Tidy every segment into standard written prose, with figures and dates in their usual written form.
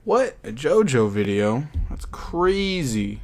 What? A JoJo video? That's crazy.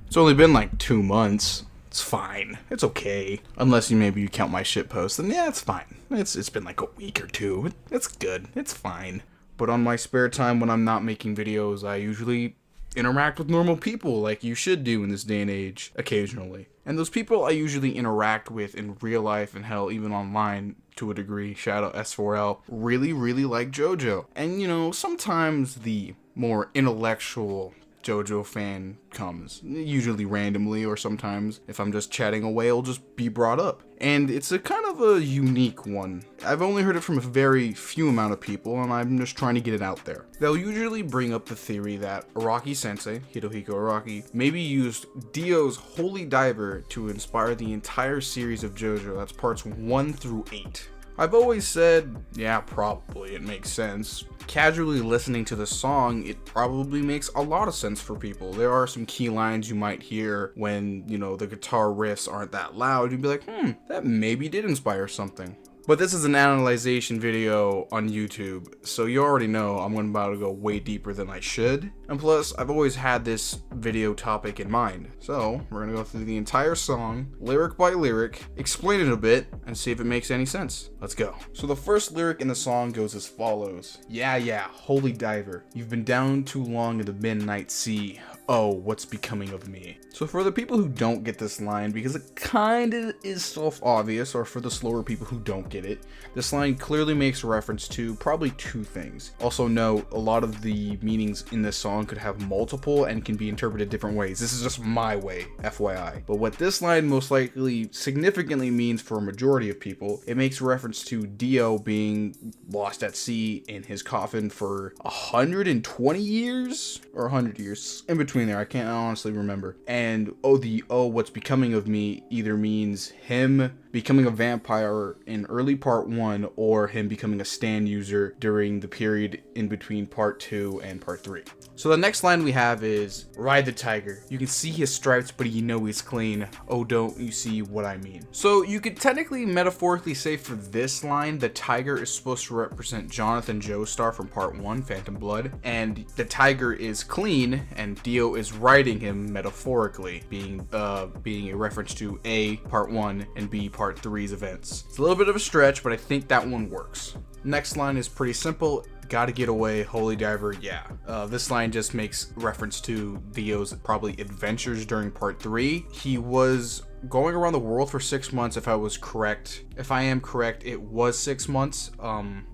It's only been like 2 months. It's fine. It's okay. Unless maybe you count my shit post, then yeah, it's fine. It's been like a week or two. It's good. It's fine. But on my spare time when I'm not making videos, I usually interact with normal people like you should do in this day and age, occasionally. And those people I usually interact with in real life and hell, even online to a degree, shout out S4L, really like JoJo. And sometimes the more intellectual JoJo fan comes, usually randomly, or sometimes if I'm just chatting away, it'll just be brought up. And it's a kind of a unique one. I've only heard it from a very few amount of people, and I'm just trying to get it out there. They'll usually bring up the theory that Araki sensei, Hirohiko Araki, maybe used Dio's Holy Diver to inspire the entire series of JoJo. That's parts 1 through 8. I've always said, yeah, probably, it makes sense. Casually listening to the song, it probably makes a lot of sense for people. There are some key lines you might hear when, the guitar riffs aren't that loud. You'd be like, that maybe did inspire something. But this is an analyzation video on YouTube, so you already know I'm about to go way deeper than I should. And plus, I've always had this video topic in mind. So, we're gonna go through the entire song, lyric by lyric, explain it a bit, and see if it makes any sense. Let's go. So the first lyric in the song goes as follows. Yeah, holy diver. You've been down too long in the midnight sea. Oh, what's becoming of me? So for the people who don't get this line, because it kinda is self-obvious, or for the slower people who don't get it, this line clearly makes reference to probably 2 things. Also note, a lot of the meanings in this song could have multiple and can be interpreted different ways. This is just my way, FYI. But what this line most likely significantly means for a majority of people, it makes reference to Dio being lost at sea in his coffin for 120 years? Or 100 years. In between there, I can't honestly remember. And what's becoming of me either means him becoming a vampire in early part 1 or him becoming a stand user during the period in between part 2 and part 3. So the next line we have is, ride the tiger. You can see his stripes, but you know he's clean. Oh, don't you see what I mean? So you could technically metaphorically say for this line, the tiger is supposed to represent Jonathan Joestar from part 1, Phantom Blood, and the tiger is clean, and Dio is riding him metaphorically, being a reference to A, part 1, and B, part 3's events. It's a little bit of a stretch, but I think that one works. Next line is pretty simple. Gotta get away, holy diver, yeah. This line just makes reference to Dio's probably adventures during part 3. He was going around the world for 6 months, if I was correct. If I am correct, it was 6 months.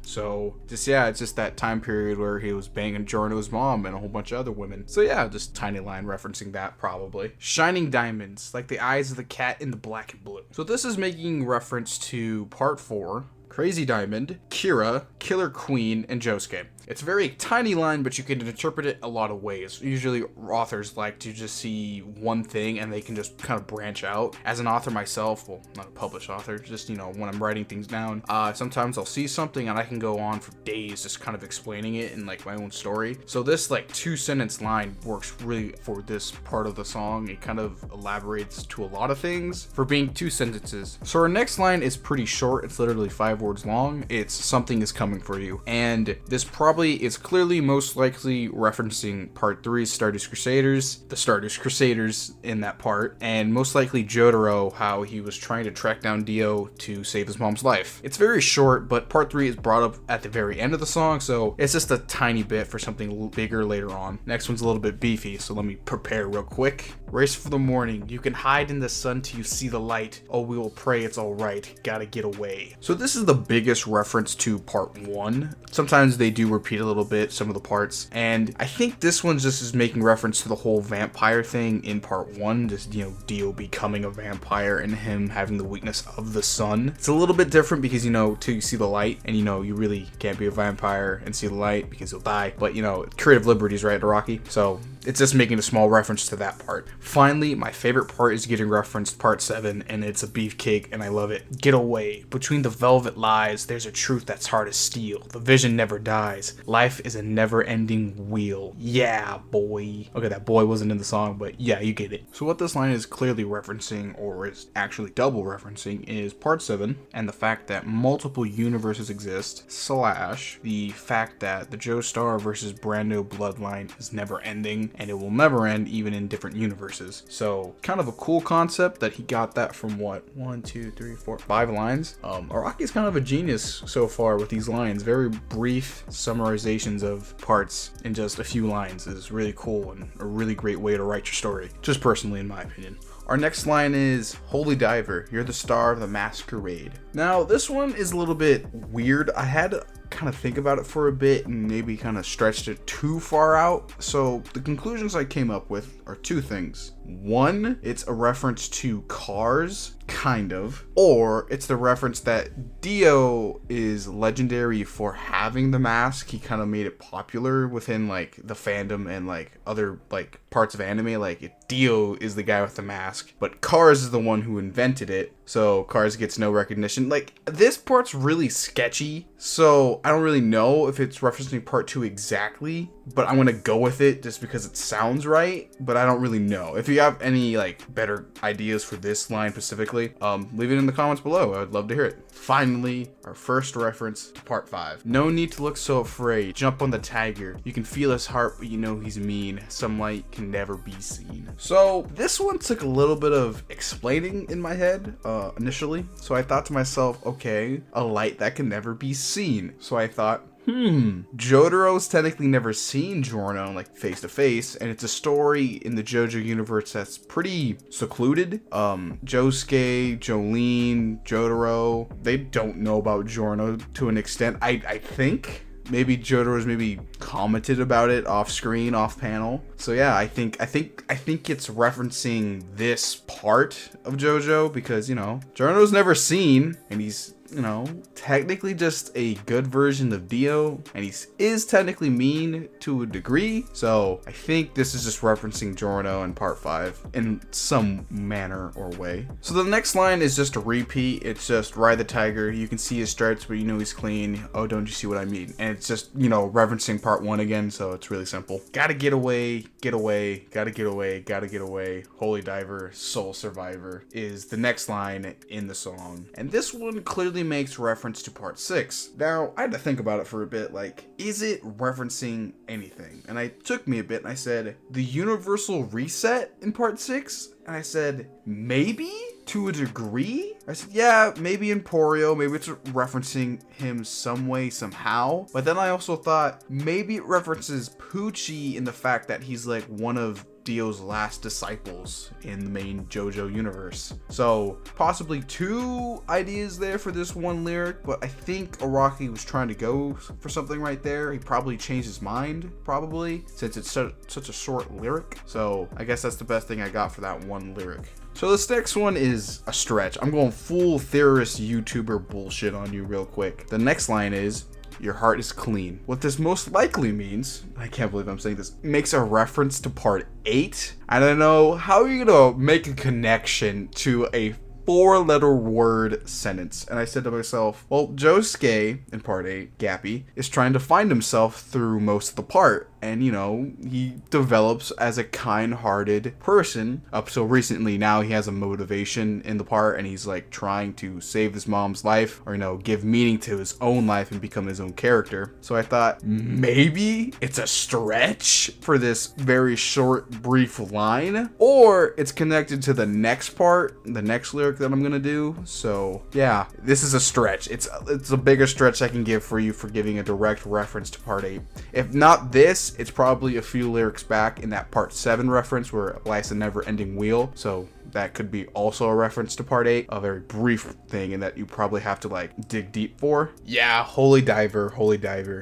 It's just that time period where he was banging Giorno's mom and a whole bunch of other women. So yeah, just tiny line referencing that probably. Shining diamonds, like the eyes of the cat in the black and blue. So this is making reference to part 4, Crazy Diamond, Kira, Killer Queen, and Josuke. It's a very tiny line, but you can interpret it a lot of ways. Usually authors like to just see one thing and they can just kind of branch out. As an author myself, well, not a published author, just, when I'm writing things down, sometimes I'll see something and I can go on for days just kind of explaining it in like my own story. So this like 2-sentence line works really for this part of the song. It kind of elaborates to a lot of things for being 2 sentences. So our next line is pretty short. It's literally 5 words long. It's something is coming for you. And this probably is clearly most likely referencing part 3's Stardust Crusaders, the Stardust Crusaders in that part, and most likely Jotaro, how he was trying to track down Dio to save his mom's life. It's very short, but part 3 is brought up at the very end of the song, so it's just a tiny bit for something a little bigger later on. Next one's a little bit beefy, so let me prepare real quick. Race for the morning. You can hide in the sun till you see the light. Oh, we will pray it's alright. Gotta get away. So this is the biggest reference to part 1. Sometimes they do repeat a little bit, some of the parts, and I think this one just is making reference to the whole vampire thing in part 1, just, Dio becoming a vampire and him having the weakness of the sun. It's a little bit different because, till you see the light, and you really can't be a vampire and see the light because you'll die, but creative liberties, right, Araki? So it's just making a small reference to that part. Finally, my favorite part is getting referenced part 7, and it's a beefcake, and I love it. Get away. Between the velvet lies, there's a truth that's hard as steel. The vision never dies. is life is a never-ending wheel. Yeah, boy. Okay, that boy wasn't in the song, but yeah, you get it. So what this line is clearly referencing, or is actually double referencing, is part 7 and the fact that multiple universes exist, / the fact that the Joestar versus Brando bloodline is never ending and it will never end even in different universes. So kind of a cool concept that he got that from what, 1, 2, 3, 4, 5 lines. Araki's kind of a genius so far with these lines. Very brief summarizations of parts in just a few lines is really cool and a really great way to write your story, just personally in my opinion. Our next line is, "Holy Diver, you're the star of the masquerade." Now, this one is a little bit weird. I had to kind of think about it for a bit and maybe kind of stretched it too far out. So the conclusions I came up with are two things. One, it's a reference to Cars, kind of, or it's the reference that Dio is legendary for having the mask. He kind of made it popular within like the fandom and like other like parts of anime. Like Dio is the guy with the mask, but Cars is the one who invented it. So Cars gets no recognition. Like this part's really sketchy. So I don't really know if it's referencing part 2 exactly, but I'm gonna go with it just because it sounds right, but I don't really know. If you have any like better ideas for this line specifically, leave it in the comments below. I would love to hear it. Finally, our first reference to part 5. "No need to look so afraid. Jump on the tiger. You can feel his heart, but you know he's mean. Some light can never be seen." So this one took a little bit of explaining in my head initially. So I thought to myself, okay, a light that can never be seen. So I thought, Jotaro's technically never seen Giorno like face to face, and it's a story in the JoJo universe that's pretty secluded. Josuke, Jolene, Jotaro, they don't know about Giorno to an extent. I think maybe Jotaro's maybe commented about it off screen, off panel. So yeah, I think it's referencing this part of JoJo because, you know, Giorno's never seen and he's, you know, technically just a good version of Dio, and he is technically mean to a degree. So I think this is just referencing Giorno in part 5 in some manner or way. So the next line is just a repeat. It's just, "Ride the tiger. You can see his stripes, but you know he's clean. Oh, don't you see what I mean?" And it's just, you know, referencing part 1 again. So it's really simple. Gotta get away, get away, gotta get away, gotta get away. Holy diver, soul survivor is the next line in the song. And this one clearly makes reference to part 6. Now, I had to think about it for a bit, like, is it referencing anything? And it took me a bit, and I said, the universal reset in part 6? And I said, maybe? To a degree? I said, yeah, maybe Emporio, maybe it's referencing him some way, somehow. But then I also thought, maybe it references Pucci in the fact that he's like one of Dio's last disciples in the main JoJo universe. So possibly 2 ideas there for this one lyric, but I think Araki was trying to go for something right there. He probably changed his mind, probably, since it's such a short lyric. So I guess that's the best thing I got for that one lyric. So this next one is a stretch. I'm going full theorist YouTuber bullshit on you real quick. The next line is, "Your heart is clean." What this most likely means, I can't believe I'm saying this, makes a reference to part 8. I don't know how you're gonna make a connection to a 4-letter word sentence. And I said to myself, well, Josuke in part 8, Gappy, is trying to find himself through most of the part. And, you know, he develops as a kind-hearted person up till recently. Now he has a motivation in the part and he's like trying to save his mom's life, or, you know, give meaning to his own life and become his own character. So I thought maybe it's a stretch for this very short, brief line, or it's connected to the next part, the next lyric that I'm gonna do. So yeah, this is a stretch. It's a bigger stretch I can give for you for giving a direct reference to part 8. If not this, it's probably a few lyrics back in that part 7 reference where life's a never-ending wheel. So that could be also a reference to part 8, a very brief thing, and that you probably have to like dig deep for. Yeah, holy diver,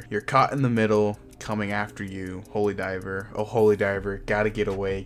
you're caught in the middle. coming after you, holy diver, oh holy diver, gotta get away,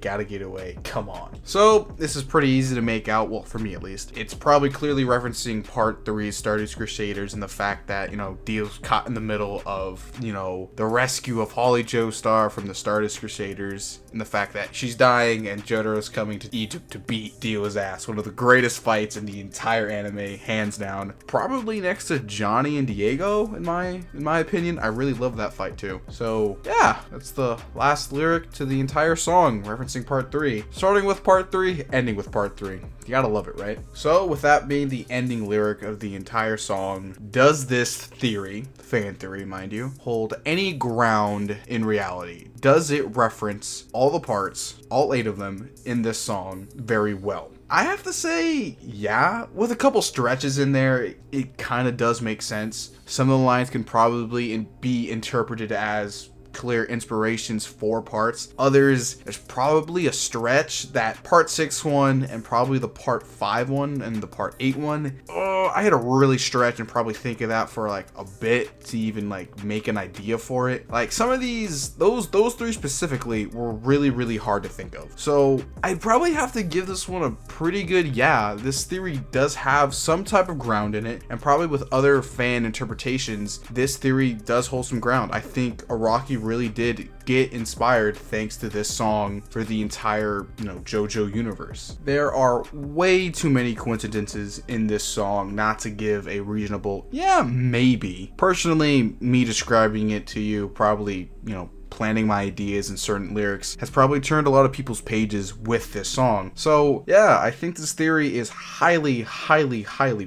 come on. So this is pretty easy to make out, well, for me at least. It's probably clearly referencing part 3 Stardust Crusaders and the fact that, you know, Dio's caught in the middle of, you know, the rescue of Holly Joestar from the Stardust Crusaders, and the fact that she's dying and Jotaro's coming to Egypt to beat Dio's ass. One of the greatest fights in the entire anime, hands down. Probably next to Johnny and Diego, in my opinion. I really love that fight too. So yeah, that's the last lyric to the entire song, referencing part 3. Starting with part 3, ending with part 3. You gotta love it, right? So with that being the ending lyric of the entire song, does this theory, fan theory mind you, hold any ground in reality? Does it reference all the parts, all 8 of them, in this song very well? I have to say, yeah, with a couple stretches in there, it kind of does make sense. Some of the lines can probably be interpreted as clear inspirations for parts. Others, there's probably a stretch that part 6 one and probably the part 5 one and the part 8 one. Oh, I had to really stretch and probably think of that for like a bit to even like make an idea for it. Like some of these, those 3 specifically were really hard to think of. So I'd probably have to give this one a pretty good yeah. This theory does have some type of ground in it, and probably with other fan interpretations, this theory does hold some ground. I think Araki really did get inspired thanks to this song for the entire, you know, JoJo universe. There are way too many coincidences in this song not to give a reasonable, yeah, maybe. Personally, me describing it to you, probably, you know, planning my ideas and certain lyrics has probably turned a lot of people's pages with this song. So yeah, I think this theory is highly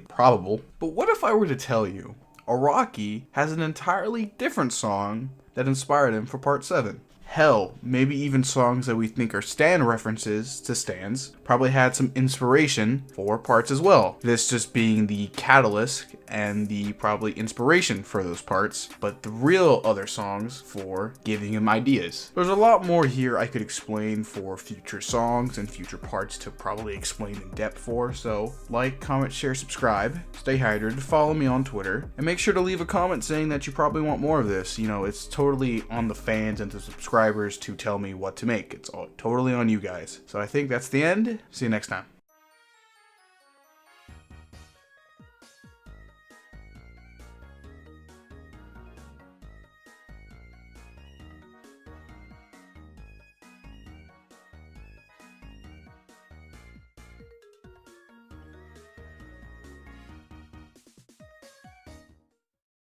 probable. But what if I were to tell you Araki has an entirely different song that inspired him for part 7? Hell, maybe even songs that we think are stan references to stans probably had some inspiration for parts as well. This just being the catalyst and the probably inspiration for those parts, but the real other songs for giving him ideas. There's a lot more here I could explain for future songs and future parts to probably explain in depth for, so like, comment, share, subscribe, stay hydrated, follow me on Twitter, and make sure to leave a comment saying that you probably want more of this. You know, it's totally on the fans and the subscribers to tell me what to make. It's all totally on you guys. So I think that's the end. See you next time.